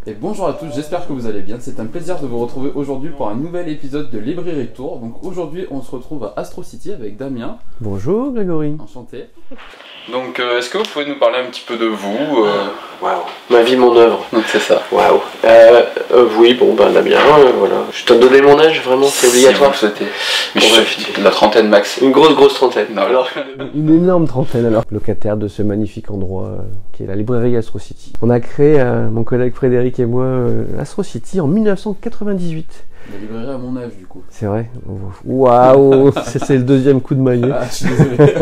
Et bonjour à tous, j'espère que vous allez bien. C'est un plaisir de vous retrouver aujourd'hui pour un nouvel épisode de Librairie Tour. Donc aujourd'hui, on se retrouve à Astro City avec Damien. Bonjour Grégory. Enchanté. Donc est-ce que vous pouvez nous parler un petit peu de vous Waouh, ma vie, mon œuvre. Donc c'est ça. Waouh. Oui, bon ben Damien, voilà. Je dois te donner mon âge, vraiment, c'est obligatoire. Si vous le souhaitez. Mais je suis la trentaine max. Une grosse trentaine. Non, alors. Une énorme trentaine alors. Locataire de ce magnifique endroit qui est la librairie Astro City. On a créé, mon collègue Frédéric et moi, Astro City en 1998. La librairie à mon âge du coup. C'est vrai. Waouh. C'est le deuxième coup de maillet. Ah, je suis désolé.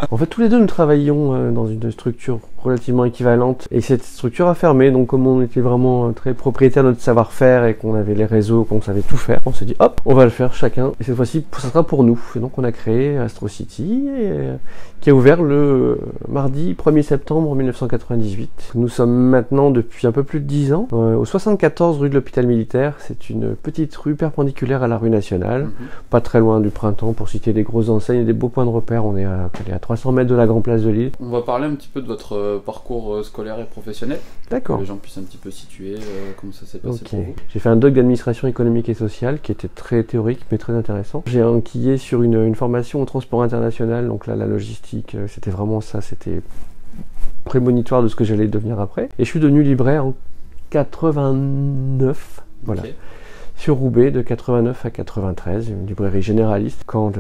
En fait, tous les deux, nous travaillions dans une structure relativement équivalente. Et cette structure a fermé. Donc, comme on était vraiment très propriétaire de notre savoir-faire et qu'on avait les réseaux, qu'on savait tout faire, on s'est dit, hop, on va le faire chacun. Et cette fois-ci, ça sera pour nous. Et donc, on a créé Astro City, qui a ouvert le mardi 1er septembre 1998. Nous sommes maintenant, depuis un peu plus de 10 ans, au 74 rue de l'Hôpital Militaire. C'est une petite rue perpendiculaire à la rue Nationale, pas très loin du Printemps, pour citer des grosses enseignes et des beaux points de repère. On est à 300 mètres de la Grande Place de Lille. On va parler un petit peu de votre parcours scolaire et professionnel. D'accord. Que les gens puissent un petit peu situer comment ça s'est passé pour vous. J'ai fait un doc d'administration économique et sociale qui était très théorique mais très intéressant. J'ai enquillé sur une formation au transport international, donc là la logistique, c'était vraiment ça, c'était prémonitoire de ce que j'allais devenir après. Et je suis devenu libraire en 89, voilà. Okay. Sur Roubaix, de 89 à 93, une librairie généraliste. Quand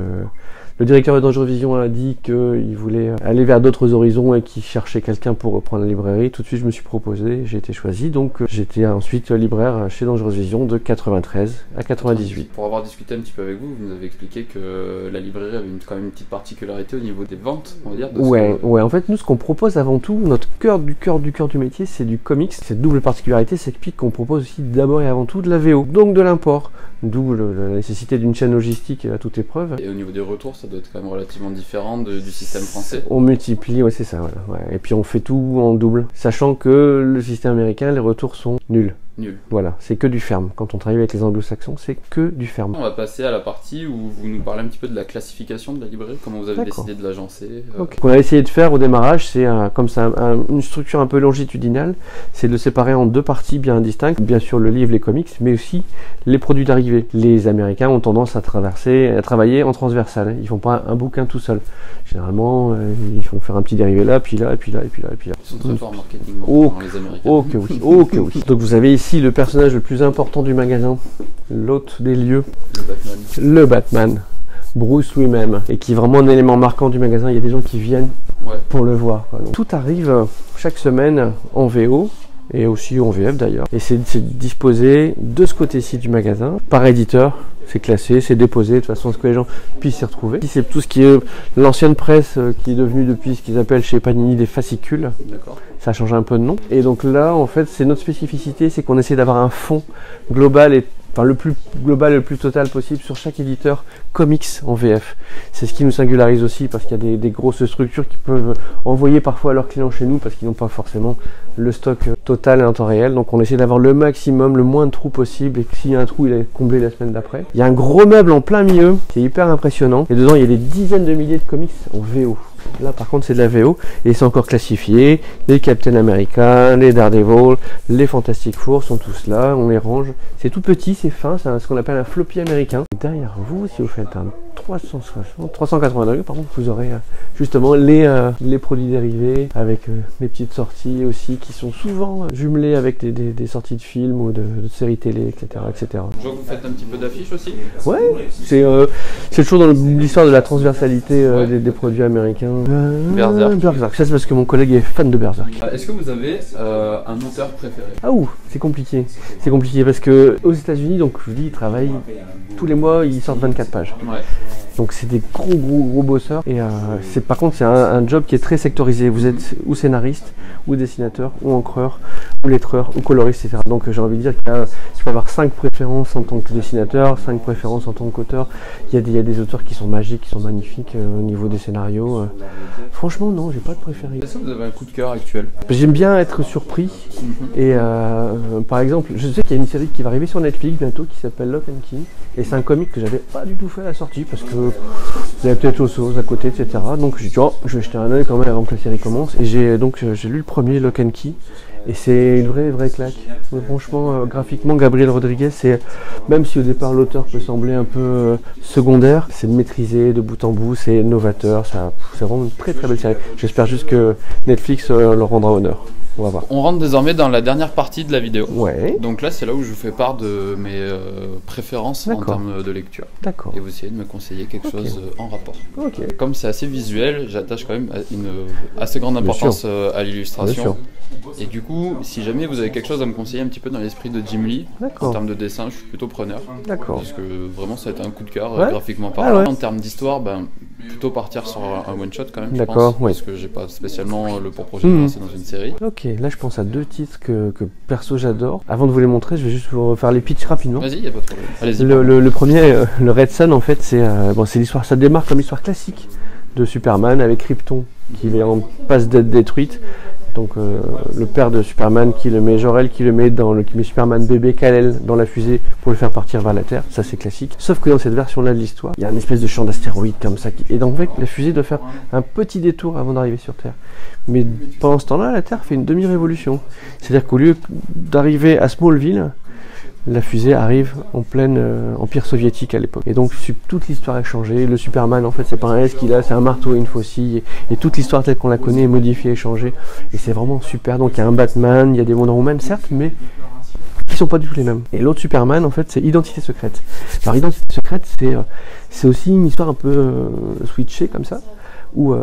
le directeur de Dangereux Vision a dit qu'il voulait aller vers d'autres horizons et qu'il cherchait quelqu'un pour reprendre la librairie, tout de suite je me suis proposé, j'ai été choisi. Donc j'étais ensuite libraire chez Dangereux Vision de 93 à 98. Pour avoir discuté un petit peu avec vous, vous nous avez expliqué que la librairie avait quand même une petite particularité au niveau des ventes, on va dire. Ouais, en fait nous ce qu'on propose avant tout, notre cœur du métier, c'est du comics. Cette double particularité s'explique qu'on propose aussi d'abord et avant tout de la VO, donc de l'import. D'où la nécessité d'une chaîne logistique à toute épreuve. Et au niveau des retours, ça doit être quand même relativement différent du système français. On multiplie, ouais c'est ça, voilà. Ouais. Et puis on fait tout en double, sachant que le système américain, les retours sont nuls. Nul. Voilà, c'est que du ferme. Quand on travaille avec les anglo-saxons, c'est que du ferme. On va passer à la partie où vous nous parlez un petit peu de la classification de la librairie, comment vous avez décidé de l'agencer. Okay. Ce qu'on a essayé de faire au démarrage, c'est comme ça, une structure un peu longitudinale, c'est de le séparer en deux parties bien distinctes. Bien sûr le livre, les comics, mais aussi les produits d'arrivée. Les Américains ont tendance à travailler en transversal. Ils font pas un bouquin tout seul. Généralement, ils font faire un petit dérivé là, puis là, et puis là, et puis là, et puis là. Ils sont très forts en marketing, les Américains. Ok, oui. Donc vous avez ici le personnage le plus important du magasin, l'hôte des lieux, le Batman, Bruce lui-même, et qui est vraiment un élément marquant du magasin. Il y a des gens qui viennent pour le voir. Donc, tout arrive chaque semaine en VO et aussi en VF d'ailleurs, et c'est disposé de ce côté-ci du magasin par éditeur. C'est classé, c'est déposé de façon à ce que les gens puissent s'y retrouver. C'est tout ce qui est l'ancienne presse qui est devenue depuis ce qu'ils appellent chez Panini des fascicules. D'accord. Ça a changé un peu de nom. Et donc là, en fait, c'est notre spécificité, c'est qu'on essaie d'avoir un fond global et le plus global et le plus total possible sur chaque éditeur comics en VF. C'est ce qui nous singularise aussi parce qu'il y a des grosses structures qui peuvent envoyer parfois leurs clients chez nous parce qu'ils n'ont pas forcément le stock total et en temps réel. Donc on essaie d'avoir le maximum, le moins de trous possible, et que s'il y a un trou, il est comblé la semaine d'après. Il y a un gros meuble en plein milieu qui est hyper impressionnant et dedans il y a des dizaines de milliers de comics en VO. Là par contre c'est de la VO et c'est encore classifié. Les Captain America, les Daredevil, les Fantastic Four sont tous là, on les range. C'est tout petit, c'est fin, c'est ce qu'on appelle un floppy américain. Derrière vous, si vous faites un 380 degrés, par contre, vous aurez justement les produits dérivés avec les petites sorties aussi qui sont souvent jumelées avec des sorties de films ou de séries télé, etc., etc. Je vois que vous faites un petit peu d'affiches aussi. Ouais, c'est toujours dans l'histoire de la transversalité des produits américains. Berserk. Ça c'est parce que mon collègue est fan de Berserk. Est-ce que vous avez un auteur préféré? Ah ouh, c'est compliqué. C'est compliqué parce que aux États-Unis, donc je vous dis, ils travaillent tous les mois, ils sortent 24 pages. Ouais. Donc c'est des gros bosseurs et par contre c'est un job qui est très sectorisé. Vous êtes ou scénariste, ou dessinateur, ou encreur, ou lettreur, ou coloriste, etc. Donc j'ai envie de dire qu'il y a, je peux avoir 5 préférences en tant que dessinateur, 5 préférences en tant qu'auteur. Il y a des auteurs qui sont magiques, qui sont magnifiques au niveau des scénarios. Franchement non, j'ai pas de préféré. Est-ce que vous avez un coup de cœur actuel? J'aime bien être surpris et par exemple, je sais qu'il y a une série qui va arriver sur Netflix bientôt qui s'appelle Lock and Key. Et c'est un comic que j'avais pas du tout fait à la sortie parce que il y avait peut-être autre chose à côté, etc. Donc j'ai dit, oh, je vais jeter un œil quand même avant que la série commence. Et j'ai lu le premier Lock and Key Et c'est une vraie claque. Mais franchement, graphiquement, Gabriel Rodriguez, c'est, même si au départ l'auteur peut sembler un peu secondaire, c'est maîtrisé de bout en bout, c'est novateur, c'est vraiment une très belle série. J'espère juste que Netflix leur rendra honneur. On va voir. On rentre désormais dans la dernière partie de la vidéo. Ouais. Donc là, c'est là où je vous fais part de mes préférences en termes de lecture. D'accord. Et vous essayez de me conseiller quelque chose en rapport. Ok. Comme c'est assez visuel, j'attache quand même une assez grande importance à l'illustration. Et du coup, si jamais vous avez quelque chose à me conseiller un petit peu dans l'esprit de Jim Lee, en termes de dessin, je suis plutôt preneur. D'accord. Parce que vraiment, ça a été un coup de cœur graphiquement parlant. En termes d'histoire, plutôt partir sur un one-shot quand même, je pense. Parce que j'ai pas spécialement pour projet de passer dans une série. Ok, là je pense à 2 titres que perso j'adore. Avant de vous les montrer, je vais juste vous faire les pitchs rapidement. Vas-y, y a pas de problème. Allez-y. Le premier, le Red Sun, en fait, c'est l'histoire, ça démarre comme l'histoire classique de Superman avec Krypton qui est en passe d'être détruite. Donc le père de Superman qui le met, Jor-El qui met Superman bébé Kal-El dans la fusée pour le faire partir vers la Terre, ça c'est classique. Sauf que dans cette version-là de l'histoire, il y a une espèce de champ d'astéroïdes comme ça. Et donc en fait, la fusée doit faire un petit détour avant d'arriver sur Terre. Mais pendant ce temps-là, la Terre fait une demi-révolution. C'est-à-dire qu'au lieu d'arriver à Smallville, la fusée arrive en pleine empire soviétique à l'époque. Et donc toute l'histoire a changé. Le Superman, en fait, c'est pas un S qu'il a, c'est un marteau et une faucille. Et toute l'histoire telle qu'on la connaît est modifiée et changée. Et c'est vraiment super. Donc il y a un Batman, il y a des Wonder Woman, certes, mais qui sont pas du tout les mêmes. Et l'autre Superman, en fait, c'est Identité Secrète. Alors Identité Secrète, c'est aussi une histoire un peu switchée comme ça, où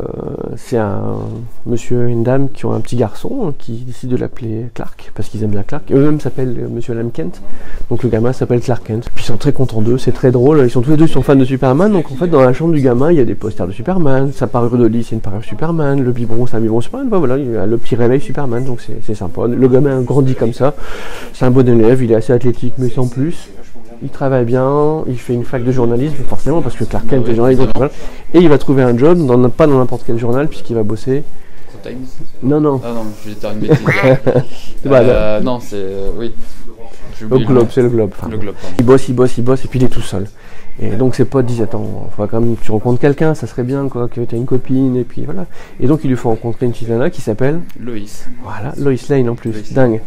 c'est un monsieur et une dame qui ont un petit garçon qui décide de l'appeler Clark, parce qu'ils aiment bien Clark. Eux-mêmes s'appellent monsieur et Madame Kent, donc le gamin s'appelle Clark Kent. Puis ils sont très contents d'eux, c'est très drôle, ils sont tous les deux fans de Superman, donc en fait dans la chambre du gamin, il y a des posters de Superman, sa parure de lit c'est une parure Superman, le biberon c'est un biberon Superman, voilà, il y a le petit réveil Superman, donc c'est sympa. Le gamin grandit comme ça, c'est un bon élève, il est assez athlétique mais sans plus. Il travaille bien, il fait une fac de journalisme, forcément, parce que Clark Kent est journaliste, et il va trouver un job, pas dans n'importe quel journal, puisqu'il va bosser. Times ? Non. Ah non, je vais dire une bêtise. Non, c'est... oui. Le Globe, c'est le Globe. Enfin, le Globe, il bosse, et puis il est tout seul. Et donc ses potes disent, attends, faudra quand même que tu rencontres quelqu'un, ça serait bien, quoi, que tu as une copine, et puis voilà. Et donc il lui faut rencontrer une petite nana qui s'appelle... Lois. Voilà, Lois Lane en plus, dingue.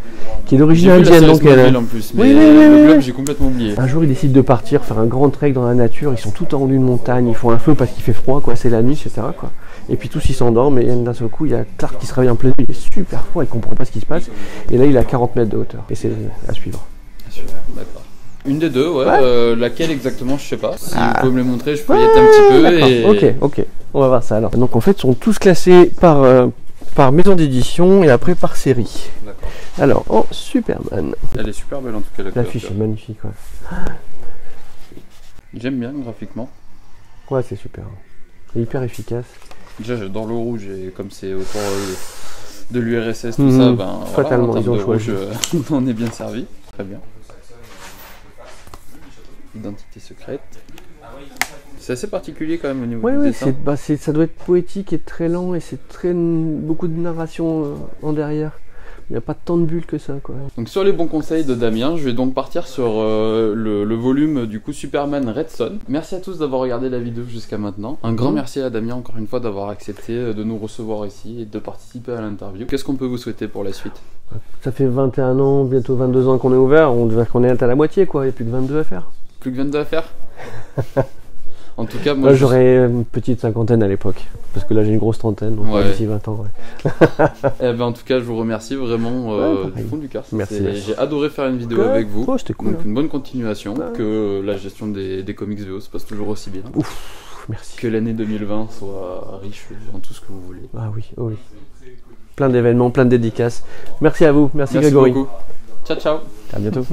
Qui est d'origine indienne, donc elle... en plus, mais le Globe, j'ai complètement oublié. Un jour, ils décident de partir, faire un grand trek dans la nature, ils sont tout en haut d'une montagne, ils font un feu parce qu'il fait froid, quoi, c'est la nuit, etc., quoi. Et puis tous ils s'endorment, et d'un seul coup, il y a Clark qui se réveille en pleine nuit, il est super froid, il comprend pas ce qui se passe, et là, il est à 40 mètres de hauteur, et c'est à suivre. D'accord. Une des deux, laquelle exactement, je sais pas. Si vous pouvez me les montrer, je feuillette un petit peu. Ok, on va voir ça alors. Donc en fait, ils sont tous classés par maison d'édition et après par série. D'accord. Alors, Superman. Elle est super belle en tout cas. L'affiche est magnifique, ouais. J'aime bien graphiquement. Ouais, c'est super. C'est hyper efficace. Déjà, j'adore le rouge et comme c'est autour de l'URSS, tout ça, fatalement, voilà, ils ont choisi. On est bien servi. Très bien. Identité secrète. C'est assez particulier quand même au niveau du dessin. Ça doit être poétique et très lent et c'est beaucoup de narration en derrière. Il n'y a pas tant de bulles que ça, quoi. Donc sur les bons conseils de Damien, je vais donc partir sur le volume du coup Superman Red Sun. Merci à tous d'avoir regardé la vidéo jusqu'à maintenant. Un grand merci à Damien encore une fois d'avoir accepté de nous recevoir ici et de participer à l'interview. Qu'est-ce qu'on peut vous souhaiter pour la suite? Ça fait 21 ans, bientôt 22 ans qu'on est ouvert, on devrait qu'on est à la moitié, quoi. Il n'y a plus que 22 à faire. Plus que 22 à faire. En tout cas, moi j'aurais une petite cinquantaine à l'époque, parce que là j'ai une grosse trentaine, donc d'ici 20 ans. En tout cas, je vous remercie vraiment du fond du cœur. Merci. J'ai adoré faire une vidéo avec vous. C'était cool. Donc une bonne continuation, que la gestion des comics VO se passe toujours aussi bien. Ouf, merci. Que l'année 2020 soit riche en tout ce que vous voulez. Ah oui, oh oui. Plein d'événements, plein de dédicaces. Merci à vous, merci Grégory. Beaucoup. Ciao, ciao. À bientôt.